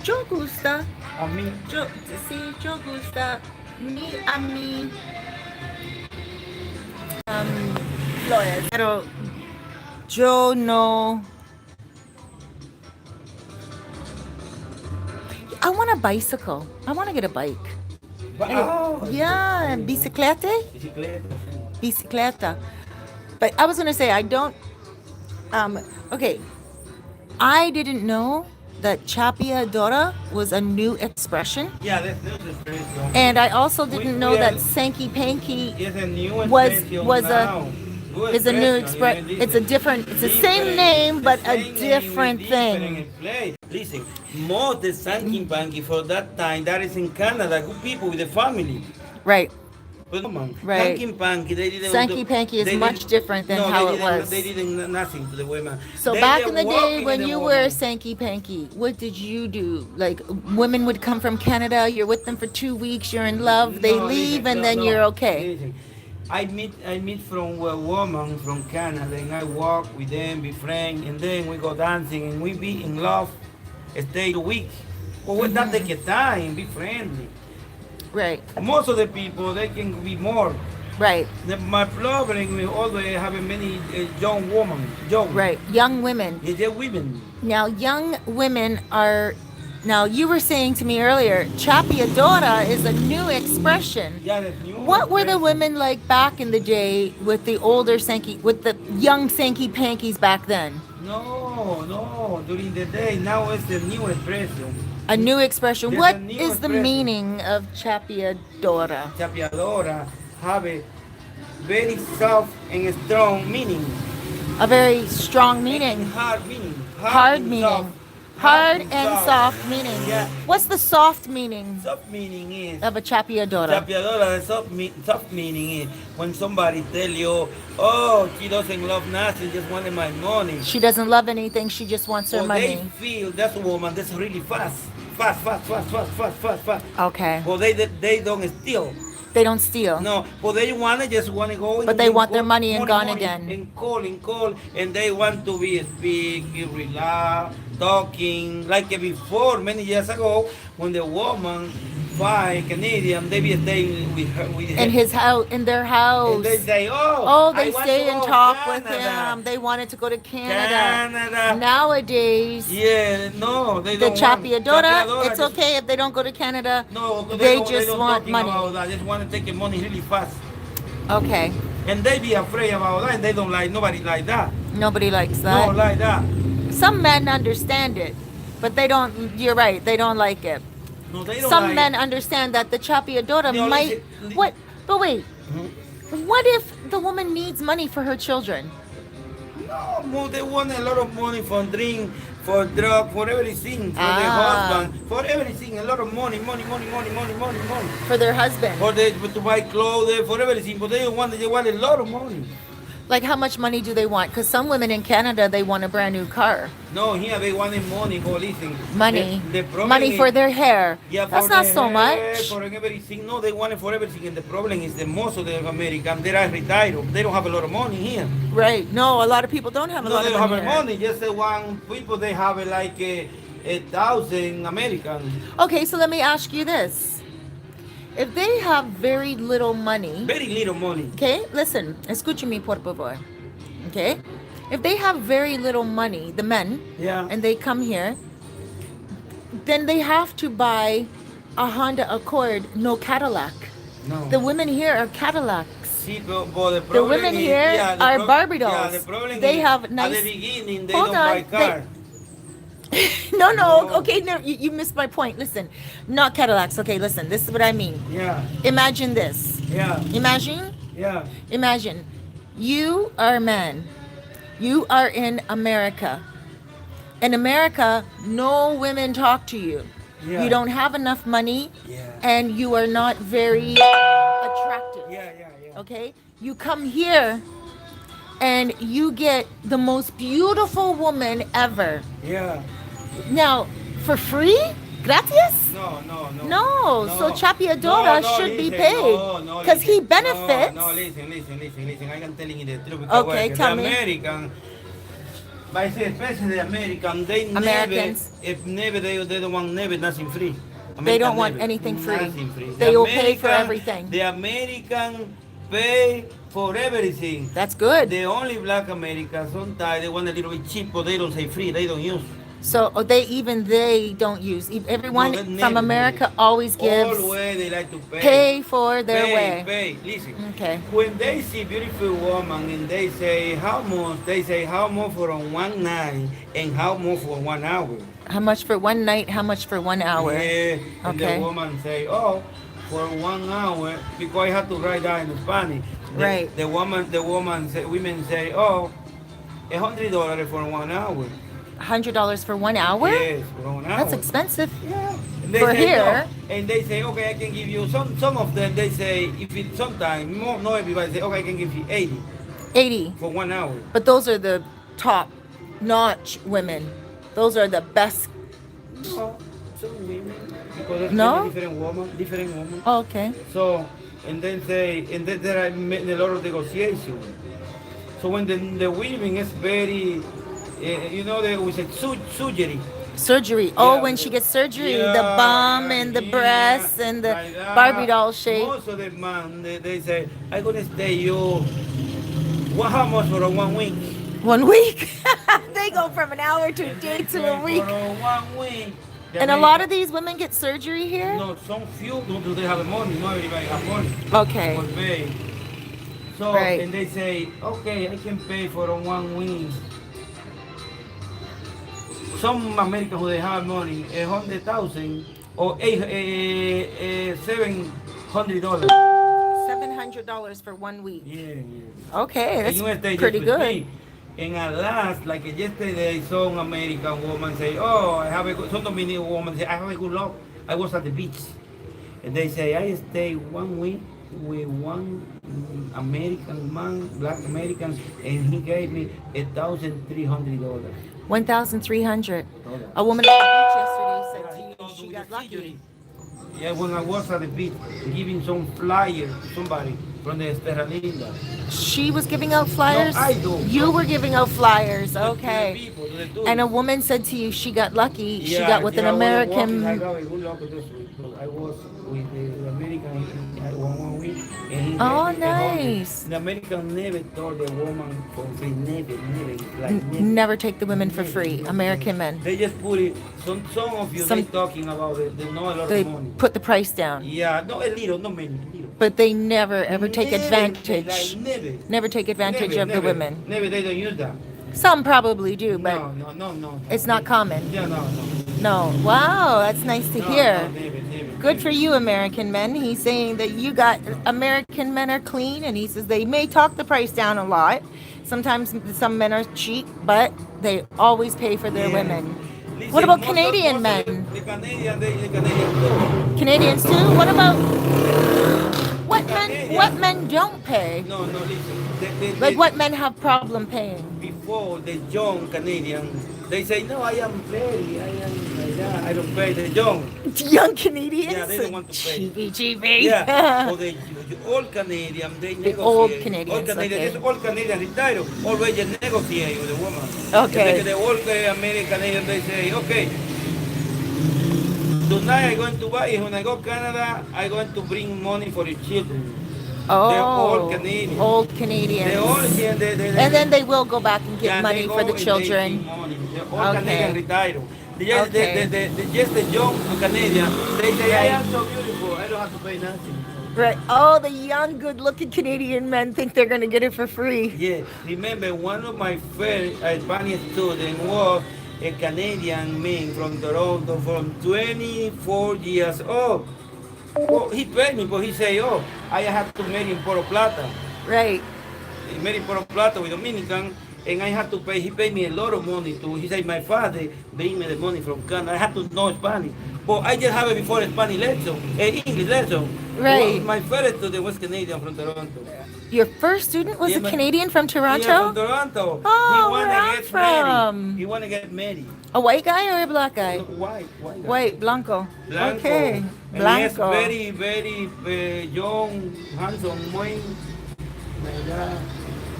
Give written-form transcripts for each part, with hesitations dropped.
Yo gusta. A mí. Yo, sí, yo gusta. A mí. Flores. Pero yo no. I want a bicycle. I want to get a bike. Oh, Yeah, bicicleta. bicicleta. Bicicleta. But I was going to say, I don't. Okay. I didn't know that chapeadora was a new expression. Yeah, that's new expression. And I also didn't know that are- Sankey Pankey It's a new was expression was now. a New is a new expression, express. It's a different. It's the same name, but a different thing. Place. Listen, most the Sankey Pankey for that time that is in Canada, good people with the family. Right. But woman, Right. Sankey Pankey, they didn't. Sankey Pankey is they much didn't- different than no, how they it didn't- was. They didn't nothing to the women. So They back were in the day walking when the you woman. were Sankey Pankey, what did you do? Like women would come from Canada, you're with them for 2 weeks, you're in love, they No, leave, listen, and no, then no, you're okay. listen. I meet from a woman from Canada, and I walk with them, be friends, and then we go dancing, and we be in love, stay a week. But when that take a time, be friendly. Right. Most of the people, they can be more. Right. My problem, we always have many young women, young. Right. Young women. Yeah, they're women. Now, young women are. Now, you were saying to me earlier, chapeadora is a new expression. Yeah, that's new. What were the expression. women like back in the day with the older Sankey, with the young Sankey Pankies back then? No, during the day, now it's a new expression. A new expression. There's What a new is the expression. meaning of chapeadora? Chapeadora have a very soft and strong meaning. A very strong And meaning. hard meaning. Hard and meaning. soft. Hard and soft meaning. Yeah. What's the soft meaning Soft meaning is of a chapeadora? Chapeadora, the soft meaning is when somebody tell you, oh, she doesn't love nothing, just wanted my money. She doesn't love anything. She just wants her Well, money. they feel that's a woman that's really fast. Fast. Okay. Well, they don't steal. They don't steal. No, but they just want to go. But they want their money and gone again. And call, and they want to be speak, relax, talking like before many years ago when the woman fight Canadian, they be staying with her. In his house, in their house. And they say, oh, Oh, I they want stay to and go talk with Canada. him. They wanted to go to Canada. Canada. Nowadays, Yeah, no, they the don't want chapeadora, it's just- okay if they don't go to Canada. No, They don't- just don't want talking money. About that. They just want to take the money really fast. Okay. And they be afraid about that, and they don't like nobody like that. Nobody likes No, that. like that. Some men understand it, but they don't. You're right. They don't like it. No, they don't Some like men understand that the chapeadora No, might. listen- What? But wait. Mhm. What if the woman needs money for her children? No, they want a lot of money for drink, for drug, for everything, for their Ah. husband, for everything. A lot of money. For their husband. To buy clothes, for everything. But they want a lot of money. Like how much money do they want? Because some women in Canada, they want a brand new car. No, here they want money for listen. Money. The problem Money is- for their hair. Yeah, That's for not the so hair, much. For everything. No, they want it for everything. And the problem is that most of the Americans, they are retired. They don't have a lot of money here. Right. No, a lot of people don't have a No, lot they of don't have money. here. money. Just the one people, they have like a thousand Americans. Okay, so let me ask you this. If they have very little money, Very little money. okay, listen, escúchame por favor. Okay? If they have very little money, the men, Yeah. and they come here, then they have to buy a Honda Accord, no Cadillac. No. The women here are Cadillacs. See, but the The problem women is, here yeah, the are pro- Barbie Yeah, dolls. the problem They is, have at nice- the beginning, they Hold don't on, buy car. No, No. okay, no, you missed my point. Listen, not Cadillacs. Okay, listen, this is what I mean. Yeah, Imagine this. yeah, yeah. Imagine you are a man. You are in America. In America, no women talk to you. Yeah. You don't have enough money, Yeah. and you are not very attractive. Yeah. Okay? You come here and you get the most beautiful woman ever. Yeah. Now, for free? Gratis? No. No, so chapeadora should be paid, 'cause he benefits. No, listen. I am telling you the truth. Okay, Because tell the me. American, But it's especially the American, they Americans. they don't want never nothing free. They don't American want never, anything free. nothing free. They will pay for everything. The American pay for everything. That's good. The only black Americans sometimes they want a little bit cheap, but they don't say free. They don't use. So they don't use. Everyone No, they from never America always gives Always they like to pay for their pay, way. Pay. Listen. Okay. When they see beautiful woman and they say how much, they say how much for one night and how much for 1 hour. How much for one night? How much for 1 hour? Yeah. And Okay. the woman say, oh, for 1 hour because I have to write that in Spanish. Right. The woman say, women say, oh, $100 for 1 hour. $100 for 1 hour? Yes, for 1 hour. That's expensive. Yeah. And they For say, here. no. And they say, okay, I can give you some of them. They say, if it's sometime, not everybody say, okay, I can give you 80 80. for 1 hour. But those are the top notch women. Those are the best. No, some women because there's No? different women. Oh, okay. So, and then there are a lot of negotiation. So when the women is very, we say surgery. Surgery. Oh, Yeah, when she gets surgery, yeah, the bum and the yeah, breasts and the like that. Barbie doll shape. Most of the man, they say, I'm gonna stay you. How much for a 1 week? 1 week. They go from an hour to a day to a week. For 1 week. And a lot of these women get surgery here? No, some few do they have the money. Not everybody have money. Okay. For pay. So Right. and they say, okay, I can pay for a 1 week. Some Americans who they have money, 100,000 or $700. $700 for 1 week. Yeah. Okay, And that's you stay pretty just with good. me. And at last, like yesterday, some American woman say, oh, some Dominican woman say, I have a good luck. I was at the beach. And they say, I stay 1 week with one American man, black American, and he gave me $1,300. 1,300. A woman at the beach yesterday said to you she got lucky. Yeah, when I was at the beach, giving some flyer to somebody from the Terra Linda. She was giving out flyers? No, I do. You were giving out flyers, To the okay. people, to the tourists. And a woman said to you she got lucky. She Yeah, got with an I was American. walking, I got a good luck with this week. So I was with the American one week. And he Oh, gave me $100. nice. The American never told the woman for free. Never. Like, never. Never take the women for free. American men. They just put it. Some of you, Some- they talking about it. They know a lot They of money. put the price down. Yeah, no, a little, not many, little. But they never ever take Never, advantage. like, never. Never take advantage Never, of the never, women. Never, they don't use that. Some probably do, but No. it's not common. Yeah, no. No. Wow, that's nice to No, hear. no, never. Good for you, American men. He's saying that you got American men are clean, and he says they may talk the price down a lot. Sometimes some men are cheap, but they always pay for their Yeah. women. Listen, What about most of- Canadian most of men? The Canadian too. Canadians too? What about what Canadian. men don't pay? No, listen. Like what men have problem paying? Before the young Canadians, they say, no, I am like that. I don't pay the young. Young Canadians? Yeah, they don't want to pay. Cheapy. Yeah. Or the old Canadian, they negotiate. old Canadians, Old Canadian, okay. this old Canadian retired, always they negotiate with the woman. Okay. And the old American Canadian, they say, okay, tonight I'm going to buy, when I go Canada, I'm going to bring money for your children. Oh, They're old Canadians. Old Canadians. They all, yeah, And then they will go back and give yeah, money they for go the and they children. give money. The old Okay. Canadian retired. Okay. Just the young Canadian, they say, I am so beautiful, I don't have to pay nothing. Right. Oh, the young, good-looking Canadian men think they're going to get it for free. Yeah, remember one of my first Spanish students was a Canadian man from Toronto, from 24 years old. Well, he paid me, but he said, oh, I have to marry in Puerto Plata. Right. He married in Puerto Plata with Dominican, and I had to pay, he paid me a lot of money too. He said, my father bring me the money from Canada. I had to know Spanish. But I just have it before a Spanish lesson, English lesson. Right. Well, my first student was Canadian from Toronto. Your first student was Yeah, a my- Canadian from Toronto? Yeah, from Toronto. Oh, He where wanna I'm get from. married. He wanna get married. A white guy or a black guy? White guy. White, blanco. Blanco. Okay. And Blanco. he is very young, handsome, man. Like that.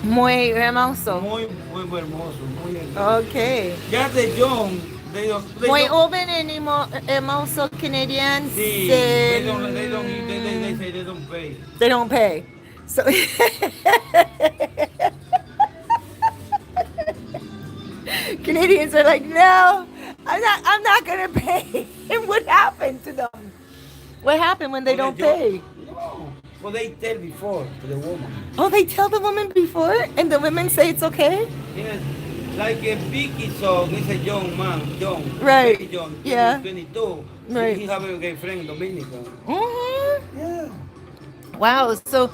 Muy hermoso. Muy, muy hermoso, muy hermoso. Okay. Ya de John, Muy joven and hermoso Canadian. see, they say they don't pay. They don't pay. So Canadians are like, no, I'm not gonna pay. And what happened to them? What happened when they don't pay? No. Well, they tell before to the woman. Oh, they tell the woman before, and the women say it's okay. Yes. Like a Vicky song, it's a young man, young. Right. Very young. Yeah. 22. Right. He have a gay friend, Dominican. Mm-hmm. Yeah. Wow. So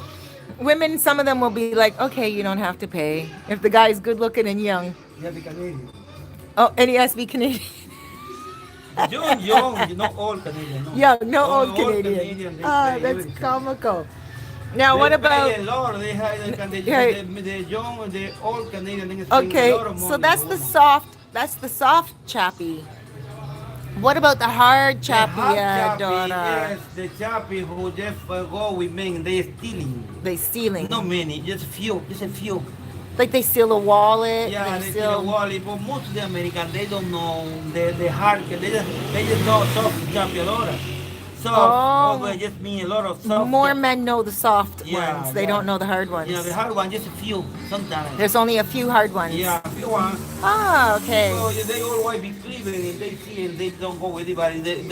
women, some of them will be like, okay, you don't have to pay if the guy's good looking and young. Yeah, the Canadian. Oh, and he has to be Canadian. Young, not all Canadian. No. Yeah, no old All Canadian. they Ah, pay that's everything. comical. Now, They what pay about? a lot. They have Right. the young, the old Canadian. They spend Okay, a lot of money so that's on the women. soft. That's the soft chappie. What about the hard The chappie, hot Chappie, Donna? yes, the Chappie who just go with men, they stealing. They stealing. Not many, just a few. Like they steal a wallet. Yeah, they they steal a wallet, but most of the Americans, they don't know the hard, they just know soft Chappie a lot. Soft, Oh. they just mean a lot of soft. More men know the soft Yeah, ones. They yeah. don't know the hard ones. Yeah, the hard one, just a few, sometimes. There's only a few hard ones. Yeah, a few ones. Ah, okay. So yeah, they always be cleaving and they see and they don't go with anybody. They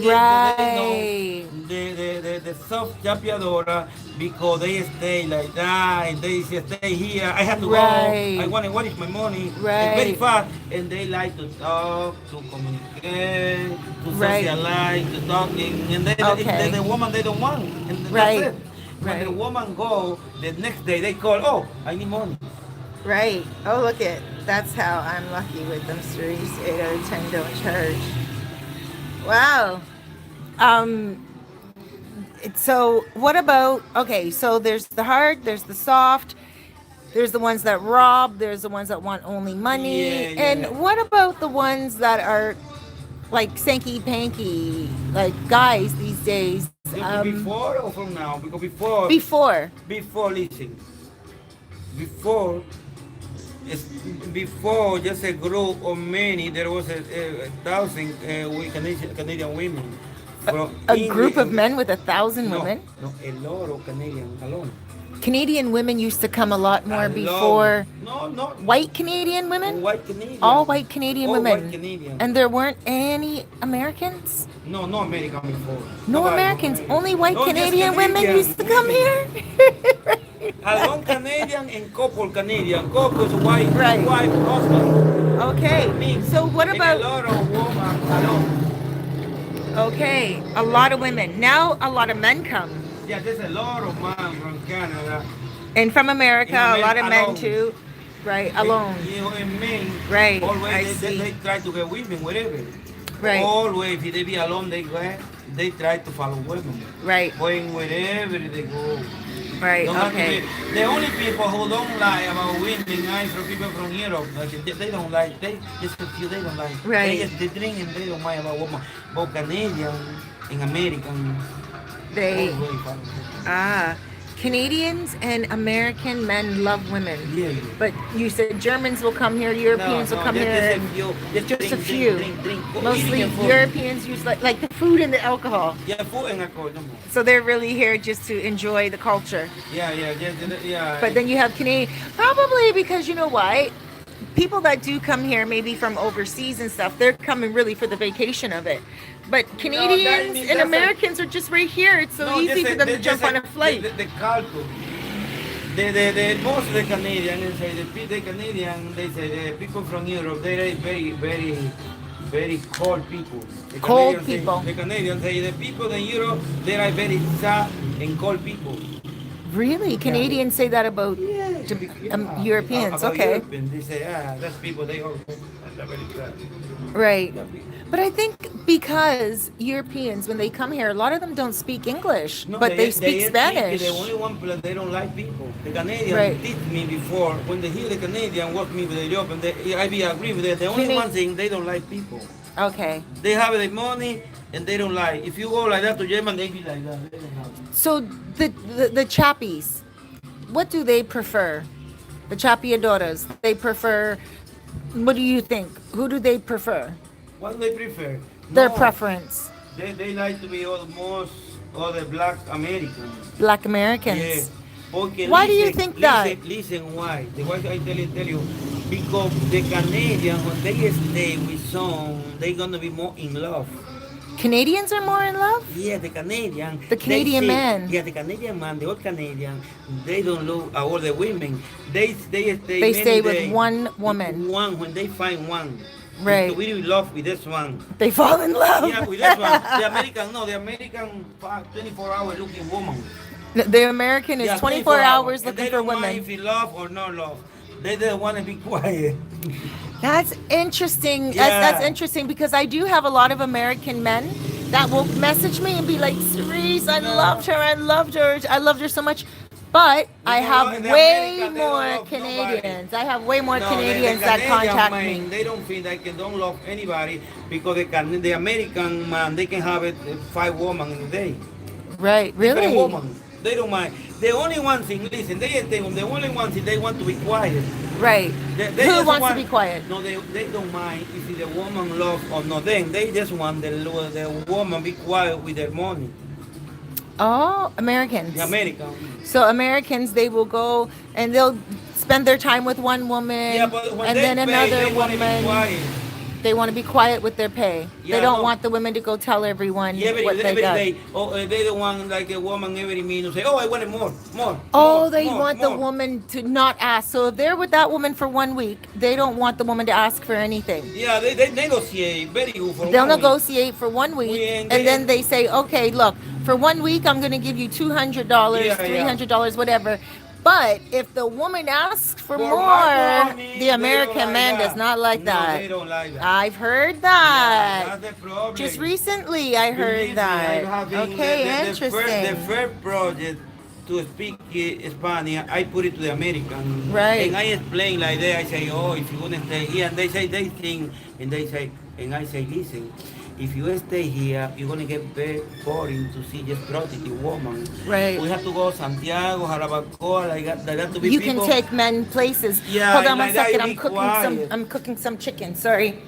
Right. know the soft chapeadora because they stay like that and they say, stay here. I have to Right. go. I want to, what is my money? Right. It's very fast. And they like to talk, to communicate, to Right. socialize, to talking. And Okay. the woman they don't want. And Right. that's it. When the Right. woman go, the next day they call, oh, I need money. Right. Oh, look it. That's how I'm lucky with them, Cerise. 8 out of 10 don't charge. Wow. So what about, okay, so there's the hard, there's the soft, there's the ones that rob, there's the ones that want only money. Yeah, yeah. And what about the ones that are like Sankey Pankey, like guys these days? Before or from now? Because before, Before. listen, before, before just a group of many, there was a thousand Canadian women. From A group of India. men with 1,000 No, women? no, a lot of Canadian alone. Canadian women used to come a lot more Alone. before No, no. white Canadian women? White Canadian. All white Canadian All women. white Canadian. And there weren't any Americans? No, no American before. No Nobody Americans. American. Only white No, just Canadian women Canadian used to come women. here? Alone Canadian and couple Canadian. Couple is white, Right. white husband. Okay. Me. So what And about... a lot of women alone. Okay. A lot of women. Now a lot of men come. Yeah, there's a lot of men from Canada. And from America, a lot of men alone. too. Right. Alone. You know, and men. Right, I Always they see. try to get women wherever. Right. Always, if they be alone, they try to follow women. Right. Going wherever they go. Right. Don't have to Okay. be- The only people who don't lie about women are from people from Europe. Like, they don't like. They just a few. They don't like. Right. They drink and they don't mind about women. But Canadian and American. They... always follow. Ah. Canadians and American men love women. Yeah, yeah. But you said Germans will come here, Europeans will come just, here. Just a few. Just drink, a few. Drink. Mostly Eating and food. Europeans use like the food and the alcohol. Yeah, food and alcohol. No more. So they're really here just to enjoy the culture. Yeah. But then you have Canadian, probably because you know why? People that do come here, maybe from overseas and stuff, they're coming really for the vacation of it. But Canadians means and that's Americans are just right here. It's so easy for them to jump on a flight. The culture. The most of the Canadian, they say the Canadian, they say the people from Europe, they are very cold people. The Cold Canadians say- people. The Canadians say the people in Europe, they are very sad and cold people. Really? Canadians say that about Europeans. About Okay. Europeans, they say, that's people, they all are very sad. Right. But I think because Europeans, when they come here, a lot of them don't speak English, No, but they speak Spanish. The only one place they don't like people. The Canadian Right. teach me before when they hear the Canadian work me with the European. I be agree with that. The only Cana- one thing they don't like people. Okay. They have the money and they don't like. If you go like that to German, they be like that. They don't have. So the chappies, what do they prefer? The chapeadoras, they prefer, what do you think? Who do they prefer? What do they prefer? Their No, preference. they like to be almost all the black Americans. Black Yeah. Americans. Porque Why do you listen, think listen, that? listen why. The why I tell you. Because the Canadians, when they stay with some, they're gonna be more in love. Canadians are more in love? Yeah, the Canadian. The Canadian they say, man. Yeah, the Canadian man, the old Canadian, they don't look at all the women. They stay They many stay with days. one woman. One, when they find one. Right. We really love with this one. They fall in love. Yeah, with this one. The American, no, the American 24-hour looking woman. The American is Yeah, 24 hours And looking they for don't mind women. if he love or not love. They don't want to be quiet. That's interesting. Yeah. That's interesting because I do have a lot of American men that will message me and be like, Cerise, I loved her. I loved her. I loved her so much. But I have the way American, they don't more love Canadians. I have way more No, Canadians the that Canadian contact man, me. They don't feel they don't love anybody because the American man, they can have 5 women in a day. Right, Different really? women. They don't mind. The only one thing, listen, the only one thing they want to be quiet. Right. They Who just wants want, to be quiet? No, they don't mind if the woman love or not. Then they just want the woman be quiet with their money. Oh, Americans. The American. So Americans, they will go and they'll spend their time with one woman Yeah, but when and they then pay, another they want to be woman. quiet. They want to be quiet with their pay. Yeah, they don't no. want the women to go tell everyone Yeah, what they got. day. Oh, they don't want like a woman every minute say, oh, I wanted more. Oh, more, they more, want the more. woman to not ask. So if they're with that woman for 1 week, they don't want the woman to ask for anything. Yeah, they negotiate very good for They'll 1 week. negotiate for 1 week, And and then they say, okay, look, for 1 week, I'm going to give you $200, Yeah, $300, whatever. But if the woman asks for For more, money, the they don't American like man that. does not like No, that. they don't like that. I've heard Yeah, that. that's the problem. Just recently, I Believe heard me, that. I'm having Okay, the interesting. first project to speak Spanish, I put it to the American. Right. And I explain like that. I say, oh, if you want to stay here, and they say they think, and they say, and I say, listen, if you stay here, you're gonna get very boring to see just prostitute woman. Right. We have to go Santiago, Jarabacoa, like that to be You people. can take men places. Yeah, Hold on like one that, second. you be quiet. I'm cooking some chicken. Sorry.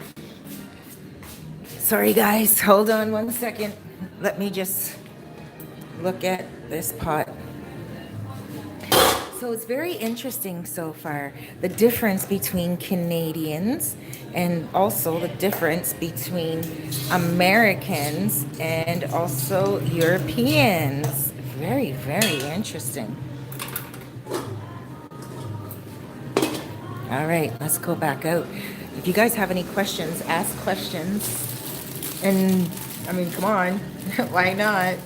Sorry guys. Hold on one second. Let me just look at this pot. So it's very interesting so far, the difference between Canadians and also the difference between Americans and also Europeans. Very, very interesting. All right, let's go back out. If you guys have any questions, ask questions. And I mean, come on, why not?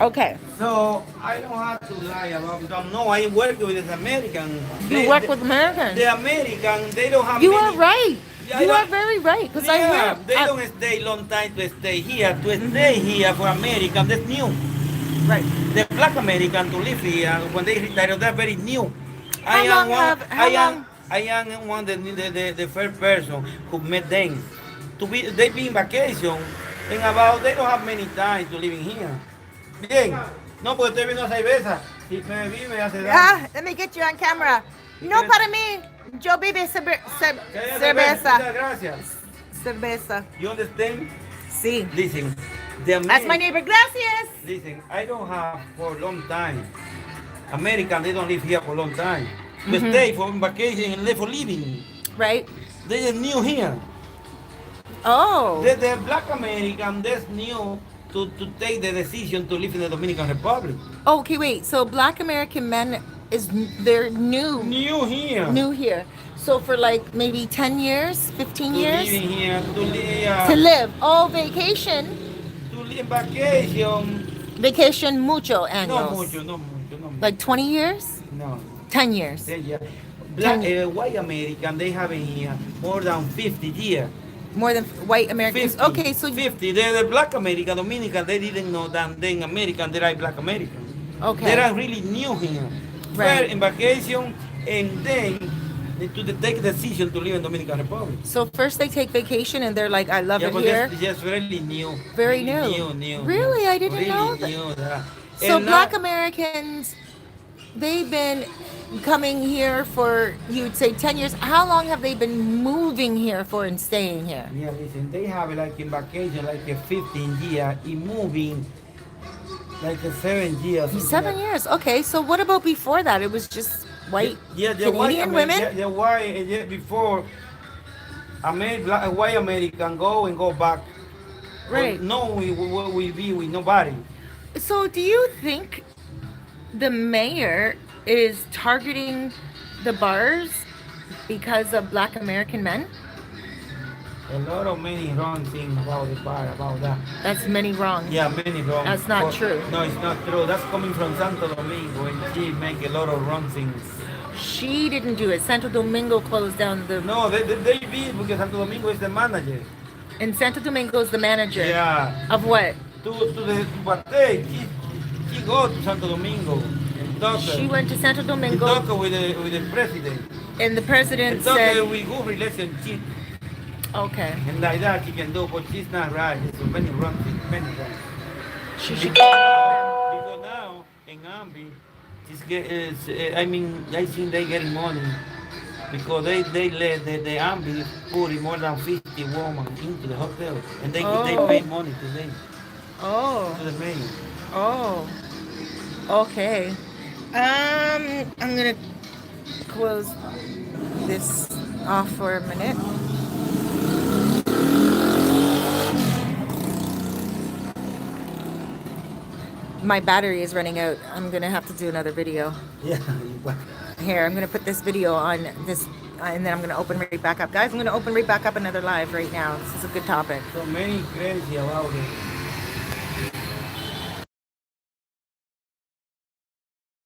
Okay. So I don't have to lie about them. No, I work with the American. You work with Americans. The American, they don't have You many, are right. Yeah, You I are don't- very right. Because I Yeah, heard. they don't stay long time to stay here. To stay here for American, that's new. Right. The black American to live here when they retire, that's very new. How long have- how long- I am one the first person who met them. They be in vacation and about they don't have many time to live in here. Bien. No, porque estoy viendo cerveza. Si me vi, me hace daño. Ah, let me get you on camera. No para mí. Yo bebe cerveza. Muchas gracias. Cerveza. You understand? Sí. Listen, That's my neighbor. Gracias. Listen, I don't have for a long time. American, they don't live here for a long time. They stay for vacation and live for living. Right. They are new here. Oh. The black American, that's new to take the decision to live in the Dominican Republic. Okay, wait. So black American men they're new New here. new here. So for like maybe 10 years, 15 to years living here, to live. Oh, vacation. to live vacation. Vacation mucho No años. mucho, no mucho, no mucho. Like 20 years? No. 10 years. Yeah. Black, white American, they have in here more than 50 years. More than white Americans. 50, Okay, so 50. The black American, Dominican, they didn't know that then American, there are black Americans. okay. They are really new here. Right. First in vacation, and then need to take the decision to live in Dominican Republic. So first they take vacation and they're like, I love Yeah, it but here. that's just really new. Very Really new. Really? I didn't really know that. New, yeah. So And Black now- Americans, they've been coming here for, you'd say 10 years. How long have they been moving here for and staying here? Yeah, listen, they have like in vacation like a 15 year, in moving like a 7 years. 7 years. Okay, so what about before that? It was just white Yeah, the Canadian women? The white, yeah, before white American go and go back. Right. But no, we be with nobody. So do you think the mayor is targeting the bars because of Black American men? A lot of many wrong things about the bar, about that. That's many wrong. Yeah, many wrong. That's not true. No, it's not true. That's coming from Santo Domingo, and she make a lot of wrong things. She didn't do it. Santo Domingo closed down the... No, they be because Santo Domingo is the manager. And Santo Domingo is the manager. Yeah. Of what? But hey, she go to Santo Domingo and talk. She went to Santo and Domingo talk with the president. and the president And talk said... with good relationship. Okay. And like that she can do, but she's not right. It's many wrong things, many wrong. She should... Because now in Ambi, I mean, I think they getting money because they let the Ambi put more than 50 women into the hotel, and they pay money to them, to the mayor. Oh. Okay. I'm gonna close this off for a minute. My battery is running out. I'm gonna have to do another video. Yeah. Here, I'm gonna put this video on this, and then I'm gonna open right back up. Guys, I'm gonna open right back up another live right now. This is a good topic. So many crazy about it.